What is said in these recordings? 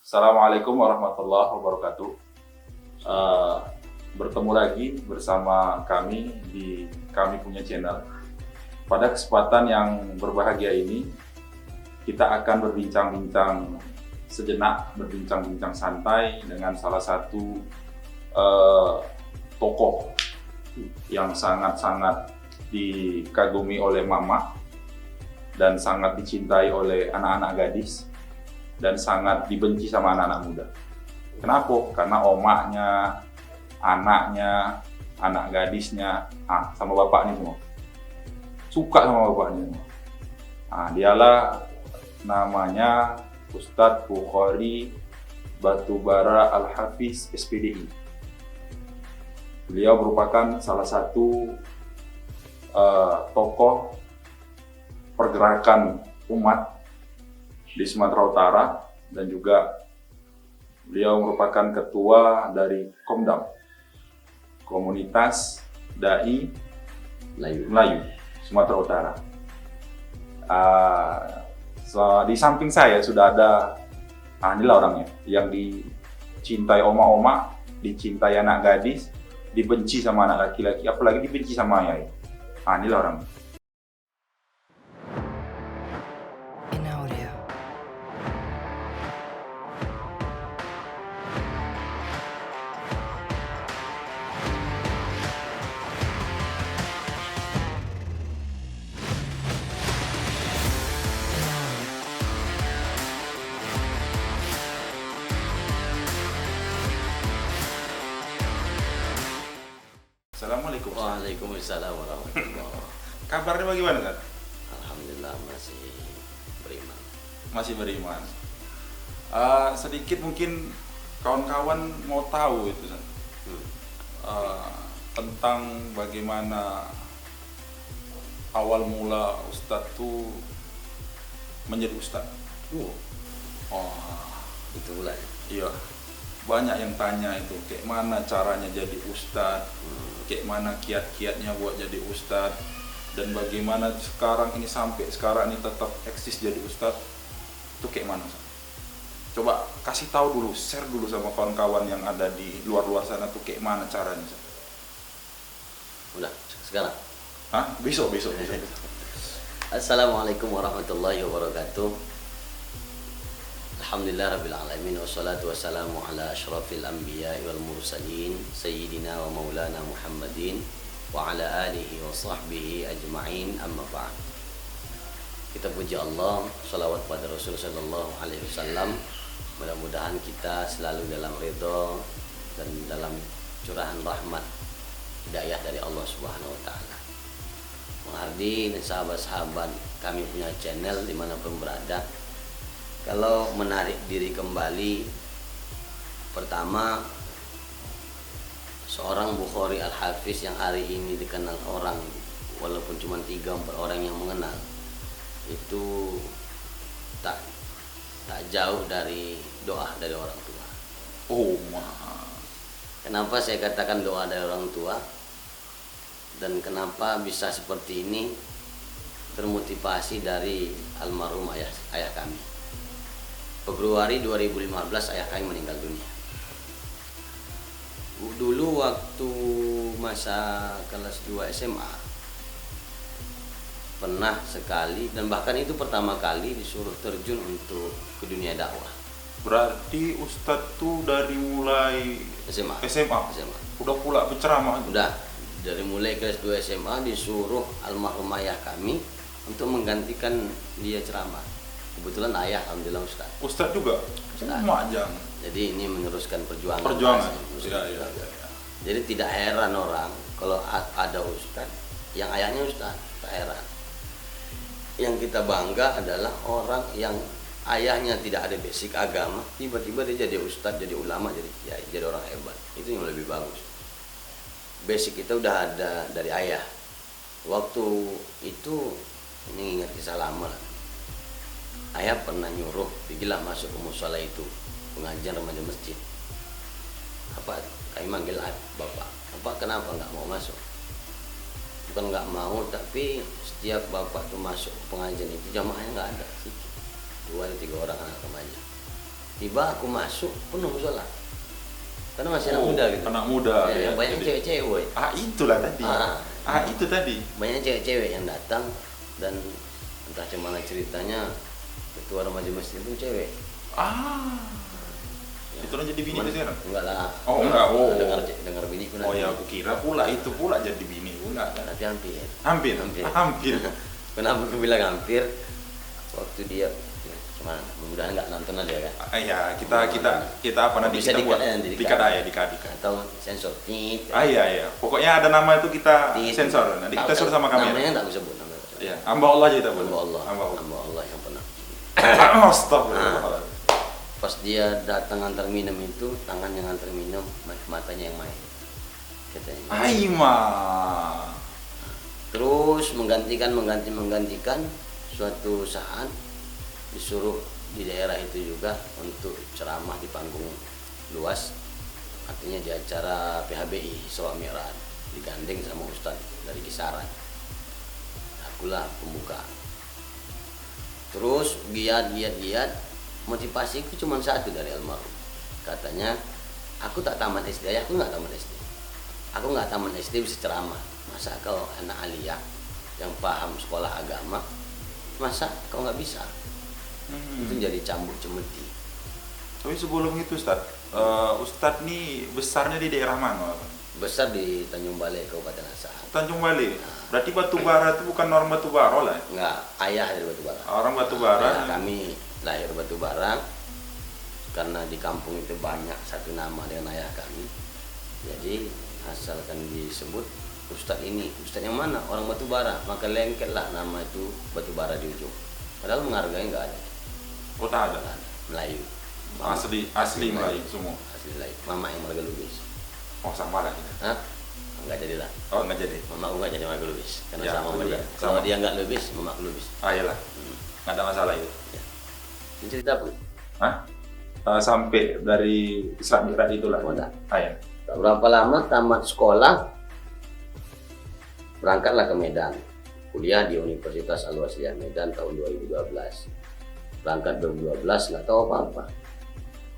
Assalamualaikum warahmatullahi wabarakatuh. Eh, Bertemu lagi bersama kami di Kami Punya Channel. Pada kesempatan yang berbahagia ini, kita akan berbincang-bincang sejenak, berbincang-bincang santai dengan salah satu tokoh yang sangat-sangat dikagumi oleh mama dan sangat dicintai oleh anak-anak gadis dan sangat dibenci sama anak-anak muda. Kenapa? Karena omaknya, anaknya, anak gadisnya, sama bapaknya semua. Suka sama bapaknya semua. Dialah namanya Ustadz Bukhari Batubara Al-Hafiz SPDI. Beliau merupakan salah satu tokoh pergerakan umat di Sumatera Utara, dan juga beliau merupakan ketua dari Komdam, Komunitas Dai Melayu Sumatera Utara. Di samping saya sudah ada, inilah orangnya yang dicintai oma-oma, dicintai anak gadis, dibenci sama anak laki-laki, apalagi dibenci sama ayah. Inilah orangnya. Assalamualaikum. Waalaikumsalam warahmatullahi wabarakatuh. Kabarnya bagaimana, kan? Alhamdulillah masih beriman. Masih beriman. Sedikit mungkin kawan-kawan mau tahu itu, San. Tentang bagaimana awal mula Ustadz tuh menjadi Ustadz. Itu mulai. Iya. Banyak yang tanya itu, kayak mana caranya jadi Ustadz, kayak mana kiat-kiatnya buat jadi Ustadz, dan bagaimana sekarang ini sampai sekarang ini tetap eksis jadi Ustadz, itu kayak mana? Coba kasih tahu dulu, share dulu sama kawan-kawan yang ada di luar-luar sana tuh kayak mana caranya. Udah, sekarang. Besok. Assalamualaikum warahmatullahi wabarakatuh. Alhamdulillah rabbil alamin, wassalatu wassalamu ala asyrafil anbiya'i wal mursalin sayyidina wa maulana Muhammadin wa ala alihi wa sahbihi ajma'in, amma ba'd. Kita puji Allah, salawat pada Rasul sallallahu alaihi wasallam. Mudah-mudahan kita selalu dalam ridho dan dalam curahan rahmat hidayah dari Allah Subhanahu wa taala. Menghardi dan sahabat-sahabat Kami Punya Channel dimanapun berada, kalau menarik diri kembali, pertama, seorang Bukhari Al-Hafiz yang hari ini dikenal orang, walaupun cuma 3-4 orang yang mengenal, itu tak jauh dari doa dari orang tua. Kenapa saya katakan doa dari orang tua? Dan kenapa bisa seperti ini? Termotivasi dari almarhum ayah kami. Februari 2015 ayah kami meninggal dunia. Dulu waktu masa kelas 2 SMA pernah sekali, dan bahkan itu pertama kali disuruh terjun untuk ke dunia dakwah. Berarti Ustadz tuh dari mulai SMA. Udah pula berceramah. Udah, dari mulai kelas 2 SMA disuruh almarhum ayah kami untuk menggantikan dia ceramah. Kebetulan ayah alhamdulillah Ustadz juga. Majang. Jadi ini meneruskan perjuangan. Iya. Jadi tidak heran orang kalau ada Ustadz yang ayahnya Ustadz, tak heran. Yang kita bangga adalah orang yang ayahnya tidak ada basic agama, tiba-tiba dia jadi Ustadz, jadi ulama, jadi kiai, jadi orang hebat. Itu yang lebih bagus. Basic kita udah ada dari ayah. Waktu itu, ini ingat kisah lama lah. Ayah pernah nyuruh, pergilah masuk ke musola itu, pengajian remaja masjid. Kami manggil bapak. Bapak kenapa nggak mau masuk? Bukan nggak mau, tapi setiap bapak tuh masuk pengajian itu jamaahnya nggak ada, sedikit. 2 atau 3 orang anak remaja. Tiba aku masuk penuh musola. Karena masih anak muda gitu. Anak muda ya. Banyak Jadi- cewek-cewek. itulah tadi. Ah. Itu tadi. Banyak cewek-cewek yang datang dan entah gimana ceritanya ketua remaja masjid itu cewek. Ya. Itu jadi bini Cuman- itu sekarang? Enggak lah. Oh, enggak. Oh. Dengar biniku Oh nanti. ya, aku kira pula itu pula jadi bini pula kan. Tapi hampir. Hampir. Kenapa aku bilang hampir? Waktu dia cuman mudah-mudahan nggak nonton aja kan. Ya, kita apa nanti Bisa kita buat nanti dikat ya, dikat. atau sensor tit. Iya. Pokoknya ada nama itu kita Tit. sensor. Nanti kita suruh sama kamera. Namanya nggak bisa sebut namanya. Ya, hamba Allah aja kita Hamba Allah. Hamba Allah. Hamba Allah yang pernah. Astagfirullah. Pas dia datang antar minum itu, tangannya ngantar minum, matanya yang main. Katanya. Aima. Terus menggantikan suatu saat disuruh di daerah itu juga untuk ceramah di panggung luas, artinya di acara PHBI Isra Mi'raj, digandeng sama Ustadz dari Kisaran. Akulah pembuka. Terus giat motivasiku cuma satu dari almarhum. Katanya, aku tak tamat SD, aku nggak tamat SD. Aku nggak tamat SD bisa ceramah. Masa kau anak aliyah yang paham sekolah agama, masa kau nggak bisa? Itu jadi cambuk cemeti. Tapi sebelum itu Ustadz nih besarnya di daerah mana? Besar di Tanjung Balai, Kabupaten Asahan. Tanjung Balai. Berarti Batubara itu bukan orang Batubara lah. Enggak, ayah dari Batubara. Orang Batubara. Ya, kami lahir Batubara karena di kampung itu banyak satu nama dengan ayah kami. Jadi asalkan disebut Ustadz ini, Ustadz yang mana? Orang Batubara, maka lengketlah nama itu Batubara di ujung. Padahal menghargai enggak ada. Oh, tak ada. Nggak ada. Melayu. Asli Melayu semua. Asli Melayu. Mama yang Marga Lubis. Oh, sama lah kita. Hah? Enggak jadilah. Oh, nggak jadi. Mama aku nggak jadi Marga Lubis karena Ya, sama aku sama juga. dia. Sama. Kalau dia nggak Lubis, Mama aku Lubis. Iyalah. Nggak ada masalah itu. Ini cerita apa? Hah? Sampai dari Isra Mi'raj itulah. Oh, enggak. Ya. Tak berapa lama tamat sekolah, berangkatlah ke Medan. Kuliah di Universitas Al-Wasliyah Medan tahun 2012. Berangkat 2012 nggak tahu apa-apa.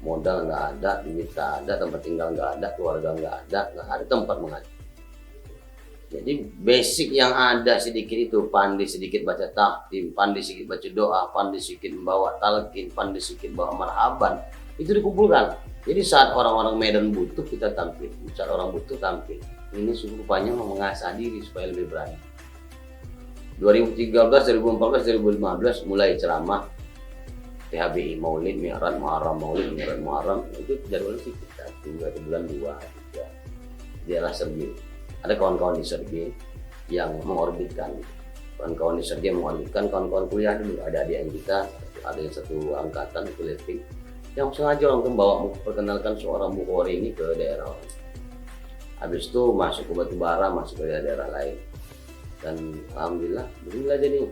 Modal nggak ada, duit nggak ada, tempat tinggal nggak ada, keluarga nggak ada tempat mengaji. Jadi basic yang ada sedikit itu, pandai sedikit baca takdim, pandai sedikit baca doa, pandai sedikit membawa talqin, pandai sedikit bawa marhaban, itu dikumpulkan. Jadi saat orang-orang Medan butuh kita tampil, saat orang butuh tampil. Ini rupanya mengasah diri supaya lebih berani. 2013, 2014, 2015 mulai ceramah PHBI Maulid, Mi'raj, Muharram, Maulid, Mi'raj, Muharram. Itu jadwalnya sih satu bulan 2, 3. Daerah Sergi. Ada kawan-kawan di Sergi yang mengorbitkan. Kawan-kawan di Sergi mengorbitkan kawan-kawan kuliah dulu. Ada adik yang kita, ada yang satu angkatan kuliah yang sengaja orang bawa memperkenalkan seorang Bukhari ini ke daerah orang. Habis itu masuk ke Batubara, masuk ke daerah lain. Dan alhamdulillah beginilah jadi.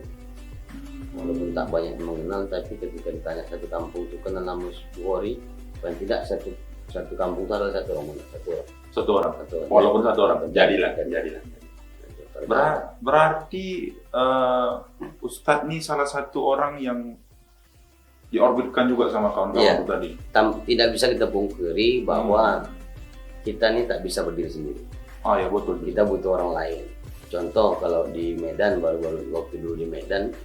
Walaupun tak banyak mengenal, tapi ketika ditanya satu kampung itu kenal nama Bukhari, paling tidak satu kampung itu adalah satu orang. Satu orang. Walaupun satu orang. Jadilah. Berarti Ustadz ini salah satu orang yang diorbitkan juga sama kawan-kawan tadi. Tidak bisa kita pungkiri bahwa kita ini tak bisa berdiri sendiri. Oh ya betul. Kita butuh orang lain. Contoh kalau di Medan, baru-baru waktu dulu di Medan,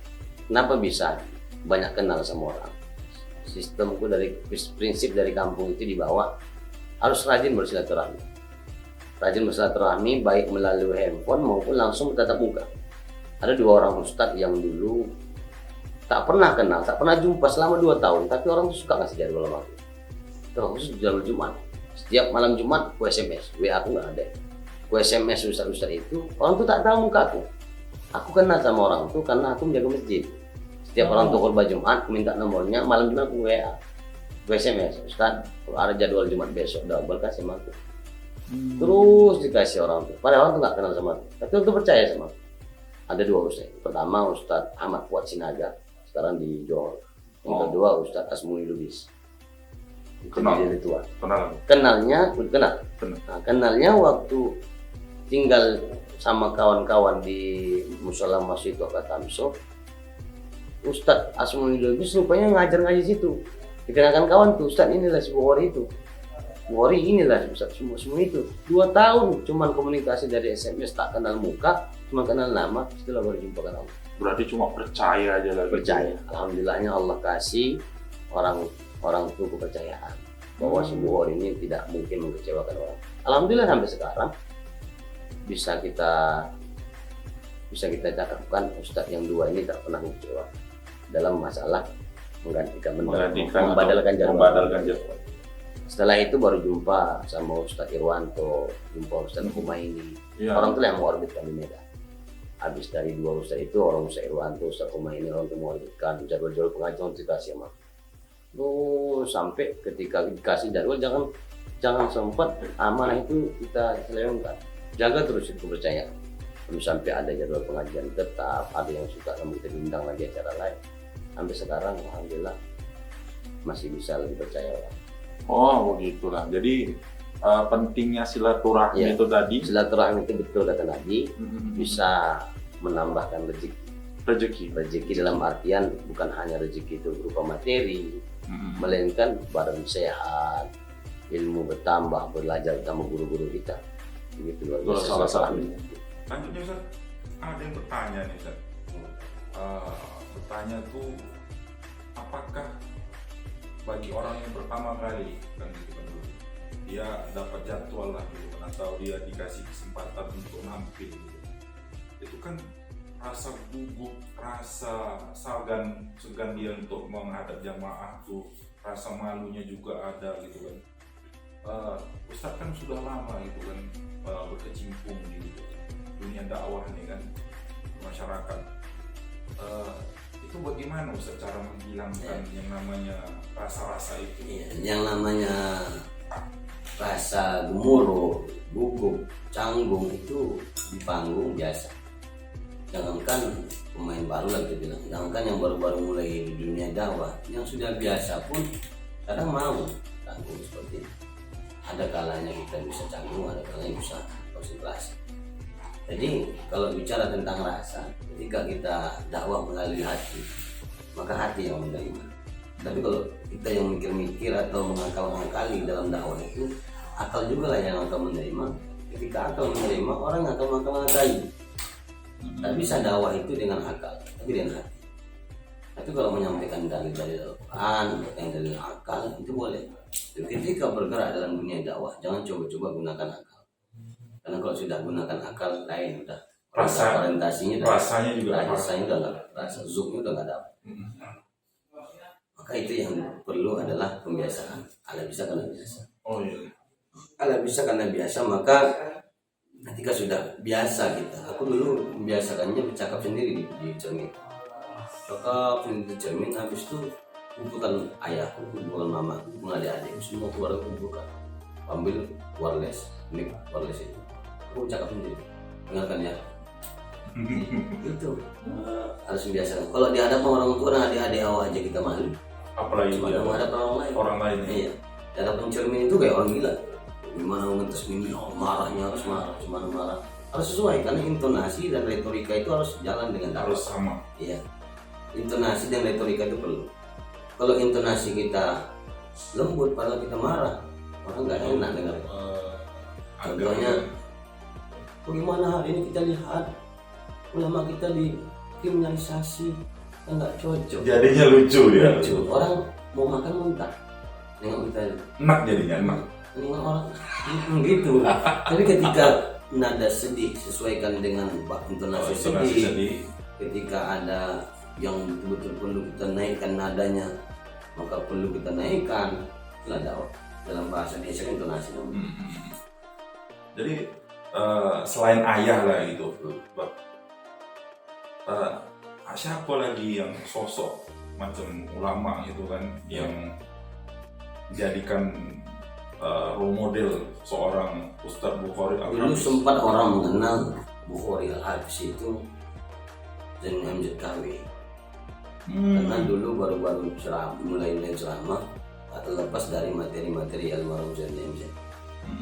kenapa bisa banyak kenal sama orang? Sistemku dari prinsip dari kampung itu dibawa harus rajin bersilaturahmi. Rajin bersilaturahmi baik melalui handphone maupun langsung tatap muka. Ada 2 orang ustadz yang dulu tak pernah kenal, tak pernah jumpa selama 2 tahun, tapi orang tuh suka ngasih jadwal sama aku. Terus jadwal Jumat. Setiap malam Jumat aku SMS, WA aku nggak ada. Aku SMS ustadz-ustadz itu, orang tuh tak tahu muka aku. Aku kenal sama orang tuh karena aku menjaga masjid. Setiap orang tuh khutbah Jumat, aku minta nomornya, malam Jumat aku WA. Aku SMS, Ustadz, kalau ada jadwal Jumat besok, double kasih sama aku. Terus dikasih orang tuh. Padahal orang tuh nggak kenal sama aku, tapi orang tuh percaya sama aku. Ada 2 ustadz. Pertama Ustadz Ahmad Fuad Sinaga, sekarang di Johor. Yang kedua Ustadz Asmuni Lubis. Kenal. Kenalnya. Kenal. Kenalnya waktu tinggal sama kawan-kawan di Musola Masjid Waqat Tamso. Ustadz Asmuni Lubis rupanya ngajar ngaji situ. Dikenakan kawan tuh, Ustaz inilah si Bukhari itu. Bukhari inilah Ustaz semua itu. 2 tahun cuman komunikasi dari SMS, tak kenal muka, cuma kenal nama, setelah baru jumpa kan Allah. Berarti cuma percaya aja lah. Percaya. Alhamdulillahnya Allah kasih orang itu kepercayaan bahwa si Bukhari ini tidak mungkin mengecewakan orang. Alhamdulillah sampai sekarang bisa kita cakapkan Ustadz yang 2 ini tak pernah kecewa dalam masalah membadalkan jadwal. Setelah itu baru jumpa sama Ustadz Irwanto, jumpa Ustadz Humaini. Ya. Orang itu yang mengorbitkan di Medan. Habis dari 2 Ustadz itu, orang Ustadz Irwanto, Ustadz Humaini, orang itu mengorbitkan jadwal-jadwal pengajian dikasih sama. Sampai ketika dikasih jadwal, jangan sempat amanah itu kita selewengkan. Jaga terus itu kepercayaan. Sampai ada jadwal pengajian tetap, ada yang suka kamu kita diundang lagi acara lain. Sampai sekarang alhamdulillah masih bisa lebih percaya orang. Oh begitulah. Jadi pentingnya silaturahmi itu tadi. Silaturahmi itu betul kata Nabi, bisa menambahkan rezeki dalam artian bukan hanya rezeki itu berupa materi, melainkan badan sehat, ilmu bertambah, belajar sama guru-guru kita. Begitu luar biasa. Salah satunya. Lanjutnya Ustaz, ada yang bertanya nih Ustaz. Bertanya tuh, apakah bagi orang yang pertama kali kan gitu kan dulu, dia dapat jadwal lah gitu kan, atau dia dikasih kesempatan untuk nampil gitu, itu kan rasa gugup, rasa segan dia untuk menghadap jamaah tuh, rasa malunya juga ada gitu kan. Ustadz kan sudah lama gitu kan berkecimpung di dunia dakwah nih kan, masyarakat. Itu bagaimana Ustadz cara menghilangkan yang namanya rasa-rasa itu? Yang namanya rasa gemuruh, gugup, canggung itu di panggung biasa. Jangankan pemain baru lagi bilang, jangankan yang baru-baru mulai di dunia dakwah, yang sudah biasa pun kadang mau canggung seperti ini. Ada kalanya kita bisa canggung, ada kalanya bisa konsentrasi. Jadi kalau bicara tentang rasa, ketika kita dakwah melalui hati, maka hati yang menerima. Tapi kalau kita yang mikir-mikir atau mengakal-ngakali dalam dakwah itu, akal juga lah yang akan menerima. Ketika akal menerima, orang akan mengakal-ngakali. Tak bisa dakwah itu dengan akal, tapi dengan hati. Tapi kalau menyampaikan dalil-dalil Al-Quran, menyampaikan dalil akal, itu boleh. Ketika bergerak dalam dunia dakwah, jangan coba-coba gunakan akal. Karena kalau sudah gunakan akal lain, udah rasanya udah nggak, rasa zuknya udah nggak dapat. Maka itu yang perlu adalah pembiasaan. Ala bisa karena biasa. Oh iya. Ala bisa karena biasa, maka ketika sudah biasa kita, aku dulu membiasakannya bercakap sendiri di cermin. Cakap sendiri di cermin, habis itu kumpulkan ayahku, kumpulkan mamaku, kumpulkan adik-adik, semua keluarga kumpulkan. Ambil wireless, mic wireless itu. Aku cakap sendiri, dengarkan ya. Itu harus membiasakan. Kalau di hadapan orang tua dan adik-adik awal aja kita malu. Apalagi di hadapan orang lain. Iya. Di hadapan cermin itu kayak orang gila. Gimana ngetes ini, marahnya harus marah, gimana marah. Harus sesuai karena intonasi dan retorika itu harus jalan dengan harus sama. Iya. Intonasi dan retorika itu perlu. Kalau intonasi kita lembut padahal kita marah, orang nggak enak dengar. Contohnya, bagaimana hari ini kita lihat ulama kita dikriminalisasi, nggak cocok. Jadinya lucu ya. Lucu. Orang mau makan muntah, nengok kita. Enak jadinya enak. Nengok orang gitu. Tapi ketika nada sedih sesuaikan dengan intonasi sedih. Ketika ada yang betul-betul perlu kita naikkan nadanya, maka perlu kita naikkan. Itulah dakwah. Dalam bahasa Indonesia intonasi namanya. Jadi selain ayah lah gitu, siapa lagi yang sosok macam ulama itu kan yang dijadikan role model seorang Ustadz Bukhari Al-Habsyi? Dulu sempat orang mengenal Bukhari Al-Habsyi itu Zain MZKW. Karena dulu baru-baru mulai ceramah, tak terlepas dari materi-materi almarhum Zain MZ.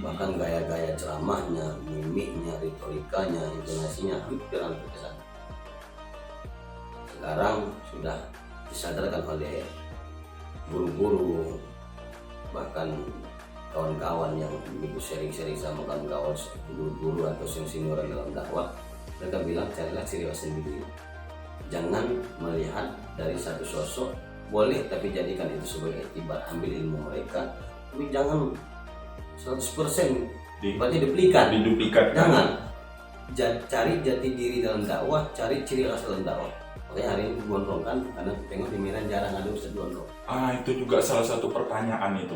Bahkan gaya-gaya ceramahnya, mimiknya, retorikanya, intonasinya hampir ke sana. Sekarang sudah disadarkan oleh guru-guru, bahkan kawan-kawan yang begitu sharing-sharing sama kawan-kawan guru-guru atau senior dalam dakwah, mereka bilang carilah ciri khas sendiri. Jangan melihat dari satu sosok, boleh tapi jadikan itu sebagai iktibar, ambil ilmu mereka, tapi jangan 100% berarti diduplikat. Jangan. Cari jati diri dalam dakwah, cari ciri khas dalam dakwah. Makanya hari ini gondrong kan, karena tengok di Medan jarang ada Ustadz gondrong. Itu juga salah satu pertanyaan itu.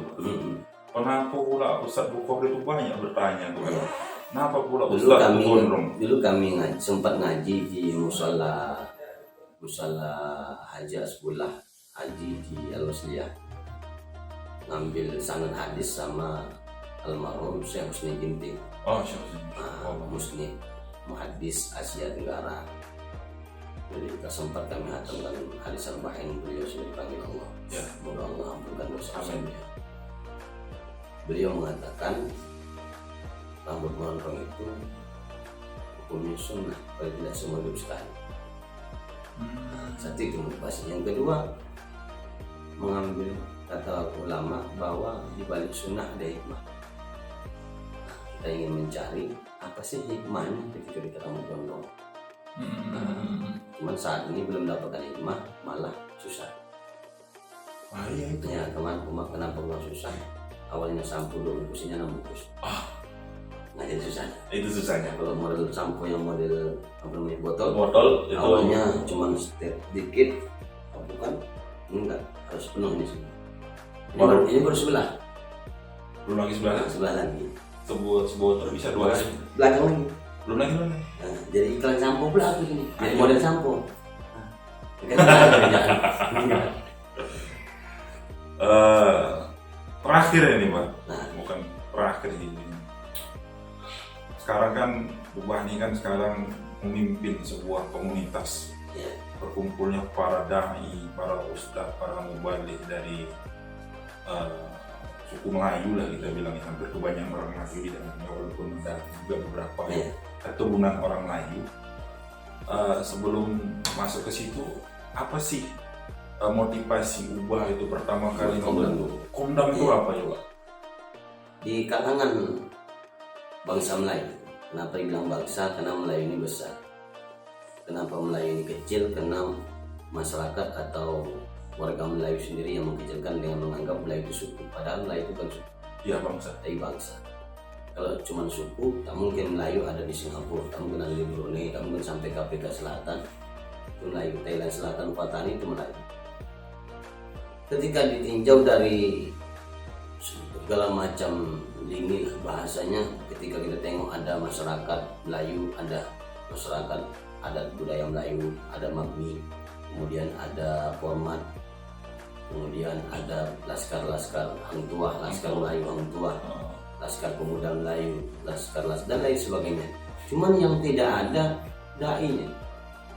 Kenapa pula Ustadz Bukhari itu banyak bertanya tuh? Kenapa pula Ustadz gondrong? Dulu kami sempat ngaji di musola Haji Asbullah, Haji di Al-Wasliyah, ngambil sanad hadis sama almarhum Syekh Husni Ginting. Syekh Husni, muhaddis Asia Tenggara. Jadi sempat kami hatamkan hadis Arba'in, beliau sudah dipanggil Allah. Semoga Allah ampunkan dosa-dosanya. Beliau mengatakan rambut gondrong itu hukumnya sunnah, kalau tidak semua didustakan. Satu itu motivasi. Yang kedua, mengambil kata ulama bahwa di balik sunnah ada hikmah. Kita ingin mencari apa sih hikmahnya ketika kita rambut gondrong. Cuman saat ini belum dapatkan hikmah, malah susah. Itu. Ya, kenapa susah? Awalnya sampo dulu, fungsinya 6 bungkus. Nggak jadi susah. Itu susahnya. Kalau model sampo yang model botol itu awalnya cuma sedikit, bukan? Enggak, harus penuh ini semua. Ini baru sebelah. Belum lagi sebelah lagi. Sebuah bisa 2 hari. Belakang lagi. Belum lagi. Nah, jadi iklan sampo pula aku ini. Jadi model sampo. Terakhir ini Pak. Bukan terakhir ini. Sekarang kan Ubani kan sekarang memimpin sebuah komunitas. Berkumpulnya para dai, para ustadz, para mubalik dari suku Melayu lah kita bilang, hampir kebanyakan orang Melayu di dalamnya, walaupun ada juga beberapa keturunan orang Melayu. Sebelum masuk ke situ, apa sih motivasi ubah itu pertama kali? Komdam itu apa ya Pak? Di kalangan bangsa Melayu. Kenapa dibilang bangsa? Karena Melayu ini besar. Kenapa Melayu ini kecil? Karena masyarakat atau warga Melayu sendiri yang mengkecilkan dengan menganggap Melayu itu suku. Padahal Melayu itu kan suku. Iya, bangsa. Tapi bangsa. Kalau cuma suku, tak mungkin Melayu ada di Singapura, tak mungkin ada di Brunei, tak mungkin sampai ke Afrika Selatan. Itu Melayu. Thailand Selatan, Patani itu Melayu. Ketika ditinjau dari segala macam lini bahasanya, ketika kita tengok ada masyarakat Melayu, ada masyarakat adat budaya Melayu, ada Magni, kemudian ada format, kemudian ada laskar Hang Tuah, laskar Melayu Hang Tuah, laskar pemuda Melayu, laskar dan lain sebagainya. Cuman yang tidak ada dai-nya,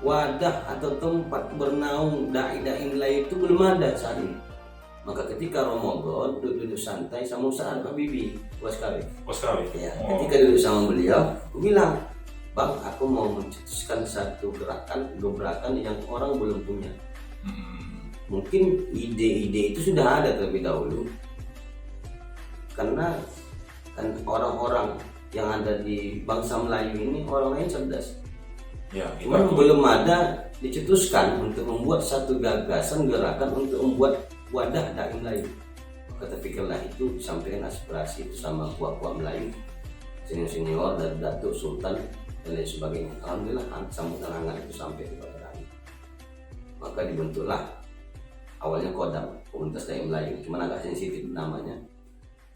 wadah atau tempat bernaung dai-dai Melayu itu belum ada saat ini. Maka ketika Ramadan duduk santai sama Ustaz Habibie Waskawi. Ya, ketika duduk sama beliau, aku bilang, Bang, aku mau mencetuskan satu gebrakan yang orang belum punya. Mungkin ide-ide itu sudah ada terlebih dahulu, karena kan orang-orang yang ada di bangsa Melayu ini orang lain cerdas. Cuma belum ada dicetuskan untuk membuat satu gagasan gerakan untuk membuat wadah dai Melayu. Maka terpikirlah itu, disampaikan aspirasi itu sama kuah-kuah Melayu, senior dari Datuk Sultan dan lain sebagainya. Alhamdulillah sambutan hangat itu sampai kepada kami. Maka dibentuklah awalnya Kodam, Komunitas Dai Melayu, cuman agak sensitif namanya,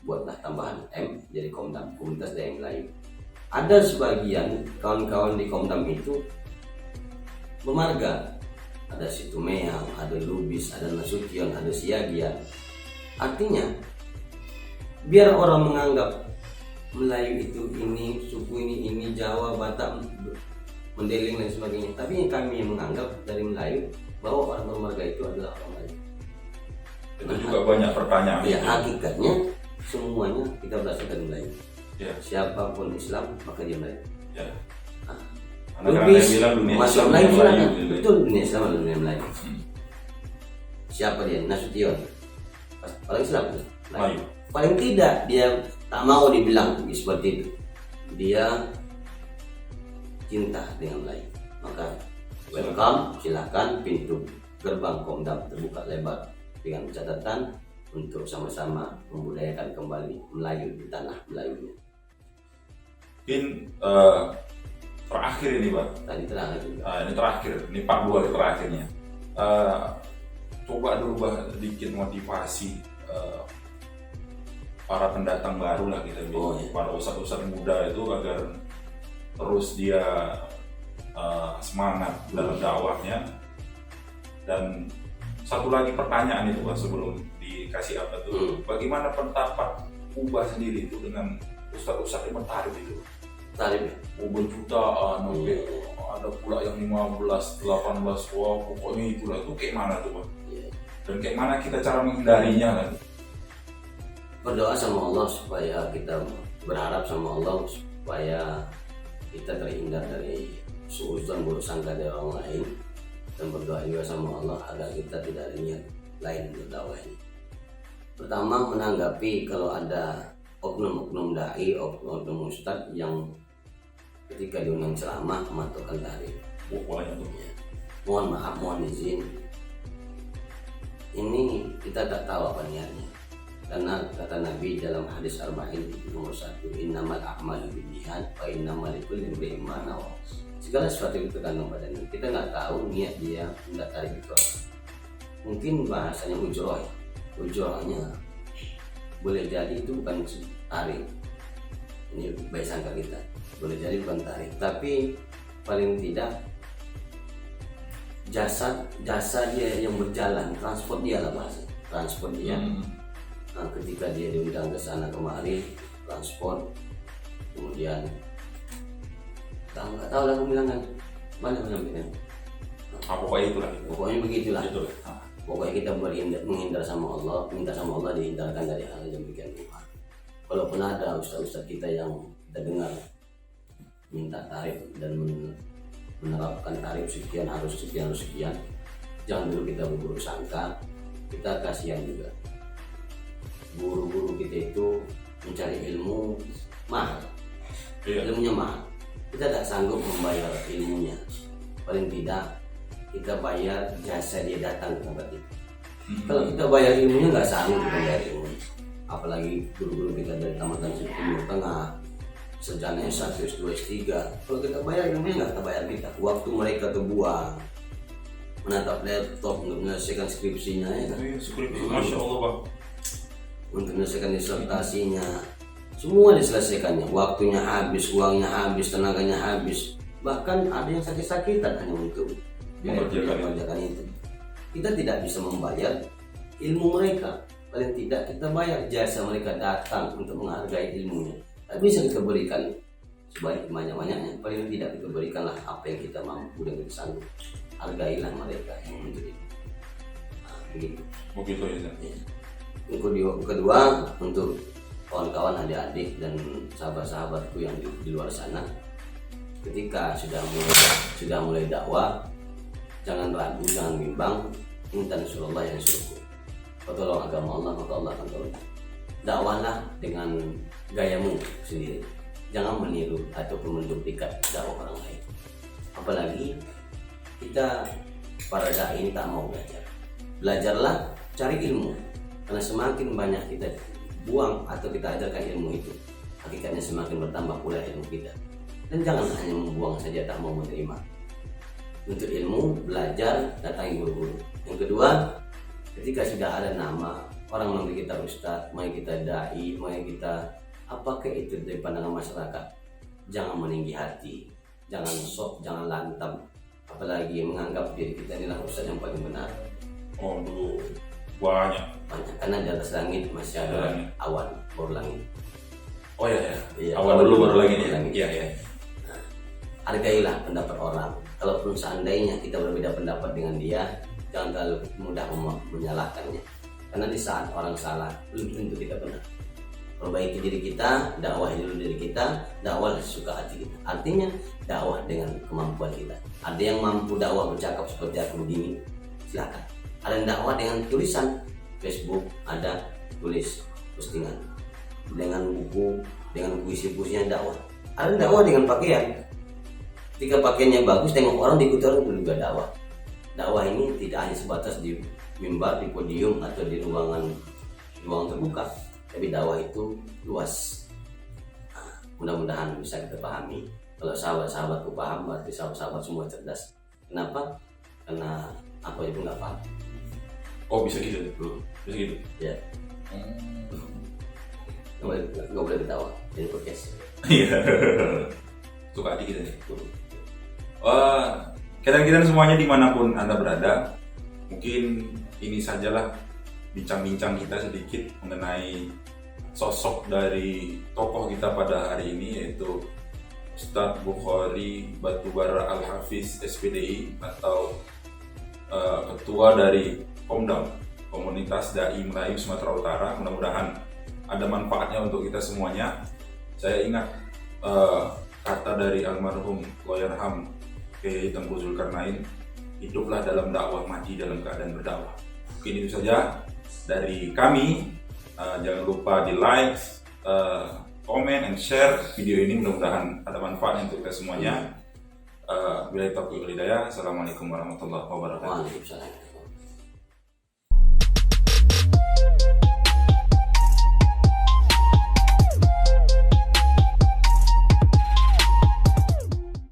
buatlah tambahan M jadi Komdam, Komunitas Dai Melayu. Ada sebagian kawan-kawan di Komdam itu bermarga, ada Situmeang, ada Lubis, ada Nasution, ada Siagian. Artinya biar orang menganggap Melayu itu ini, suku ini Jawa, Batak, Mendeling dan sebagainya. Tapi kami yang menganggap dari Melayu bahwa orang bermarga itu adalah orang Melayu. Itu juga banyak pertanyaan. Ya, hakikatnya semuanya kita berasal dari Melayu. Siapapun Islam maka dia Melayu. Lubis masuk Melayu silakan. Betul, dunia Islam adalah dunia Melayu. Siapa dia? Nasution. Orang Islam itu Melayu. paling tidak dia tak mau dibilang seperti itu, dia cinta dengan Melayu, maka welcome, silakan, pintu gerbang Komdam terbuka lebar dengan catatan untuk sama-sama membudayakan kembali Melayu di tanah Melayunya. Mungkin terakhir ini Pak, Tadi terakhir juga. ini terakhir, ini part 2 terakhirnya. Coba dulu dikit motivasi para pendatang baru lah kita bilang, iya. para ustadz-ustadz muda itu agar terus dia semangat dalam dakwahnya. Dan satu lagi pertanyaan itu Pak sebelum dikasih apa tuh, bagaimana pendapat Ubah sendiri itu dengan ustadz-ustadz yang bertarif itu? Tarif ya? Berjutaan, ada pula yang 15, 18, wah pokoknya itulah, itu kayak mana tuh Pak? Iya. Dan kayak mana kita cara menghindarinya kan? Berdoa sama Allah supaya kita berharap sama Allah supaya kita terhindar dari suudzon buruk sangka dari orang lain, dan berdoa juga sama Allah agar kita tidak ada niat lain untuk dakwah ini. Pertama, menanggapi kalau ada oknum-oknum dai, oknum ustadz yang ketika diundang ceramah mematukan tarif. Banyak tuh. Ya. Mohon maaf, mohon izin, ini kita tak tahu apa niatnya. Karena kata Nabi dalam hadis arba'in nomor 1, innamal a'malu binniyat wa innamal likulli imri'in ma nawa. Segala sesuatu itu tergantung badannya. Kita nggak tahu niat dia hendak tarik itu apa. Mungkin bahasanya ujroh, ujrohnya boleh jadi itu bukan tarik. Ini baik sangka kita, boleh jadi bukan tarik, tapi paling tidak jasa dia yang berjalan, transport dia lah bahasa, transport dia. Nah, ketika dia diundang ke sana kemari, transport, kemudian nggak tahu lah aku bilang kan, mana kan? Pokoknya itulah. Pokoknya begitulah. Betul. Pokoknya kita menghindar sama Allah, minta sama Allah dihindarkan dari hal yang demikian. Kalaupun ada ustaz-ustaz kita yang kita dengar minta tarif dan menerapkan tarif sekian harus sekian, jangan dulu kita berburuk sangka, kita kasihan juga. Guru-guru kita itu mencari ilmu mahal, ilmunya mahal. Kita tak sanggup membayar ilmunya, paling tidak kita bayar jasa dia datang ke tempat itu. Kalau kita bayar ilmunya nggak sanggup bayar ilmu, apalagi guru-guru kita dari tamatan Timur Tengah, sarjana S1, S2, S3. Kalau kita bayar ilmunya nggak kita bayar kita, waktu mereka terbuang menatap laptop untuk menyelesaikan skripsinya ya kan? Skripsi, Masya Allah Pak. Untuk menyelesaikan disertasinya, semua diselesaikannya, waktunya habis, uangnya habis, tenaganya habis, bahkan ada yang sakit-sakitan hanya untuk mengerjakan itu. Kita tidak bisa membayar ilmu mereka, paling tidak kita bayar jasa mereka datang untuk menghargai ilmunya. Tak bisa kita berikan sebanyak banyak-banyaknya, paling tidak kita berikanlah apa yang kita mampu dan kita sanggup. Hargailah mereka yang menuntut itu. Nah, begitu. Begitu ya. Yang kedua, untuk kawan-kawan adik-adik dan sahabat-sahabatku yang di luar sana, ketika sudah mulai dakwah, jangan ragu, jangan bimbang, minta Rasulullah yang suruh. Kau tolong agama Allah, maka Allah akan tolong. Dakwahlah dengan gayamu sendiri, jangan meniru ataupun menduplikat dakwah orang lain. Apalagi kita para dai ini tak mau belajar. Belajarlah, cari ilmu. Karena semakin banyak kita buang atau kita ajarkan ilmu itu, hakikatnya semakin bertambah pula ilmu kita. Dan jangan hanya membuang saja tak mau menerima. Untuk ilmu, belajar, datangi guru-guru. Yang kedua, ketika sudah ada nama, orang memanggil kita ustaz, mau kita dai, mau kita apakah itu dari pandangan masyarakat, jangan meninggi hati, jangan sok, jangan lantam, apalagi menganggap diri kita inilah ustaz yang paling benar. Oh dulu banyak, Karena di atas langit masih ada awan, baru langit. Oh ya, Iya, awan dulu baru lagi baru nih. Iya. Hargailah pendapat orang. Kalaupun seandainya kita berbeda pendapat dengan dia, jangan terlalu mudah menyalahkannya. Karena di saat orang salah, belum tentu kita benar. Perbaiki diri kita, dakwah dulu diri kita, dakwah sesuka hati kita. Artinya dakwah dengan kemampuan kita. Ada yang mampu dakwah bercakap seperti aku begini, silakan. Ada yang dakwah dengan tulisan, Facebook ada tulis postingan dengan buku, dengan puisi-puisinya dakwah. Ada dakwah dengan pakaian. Ketika pakaiannya bagus, tengok orang diikuti orang itu juga dakwah. Dakwah ini tidak hanya sebatas di mimbar, di podium atau di ruangan terbuka, tapi dakwah itu luas. Nah, mudah-mudahan bisa kita pahami. Kalau sahabat-sahabatku paham, berarti sahabat-sahabat semua cerdas. Kenapa? Karena aku aja pun nggak paham. Oh bisa gitu? Bisa gitu? Ya, nggak boleh ketawa. Jadi podcast. Iya. Suka dikit aja. Wah, kalian semuanya dimanapun Anda berada, mungkin ini sajalah bincang-bincang kita sedikit mengenai sosok dari tokoh kita pada hari ini, yaitu Ustadz Bukhari Batubara Al-Hafiz SPDI atau ketua dari Komdam, Komunitas Dai Melayu Sumatera Utara. Mudah-mudahan ada manfaatnya untuk kita semuanya. Saya ingat kata dari almarhum Allahyarham Kiai Tengku Zulkarnain, hiduplah dalam dakwah, mati dalam keadaan berdakwah. Mungkin itu saja dari kami. Jangan lupa di like, comment, and share video ini. Mudah-mudahan ada manfaat untuk kita semuanya. Billahi taufiq wal hidayah. Assalamualaikum warahmatullahi wabarakatuh. Waalaikumsalam.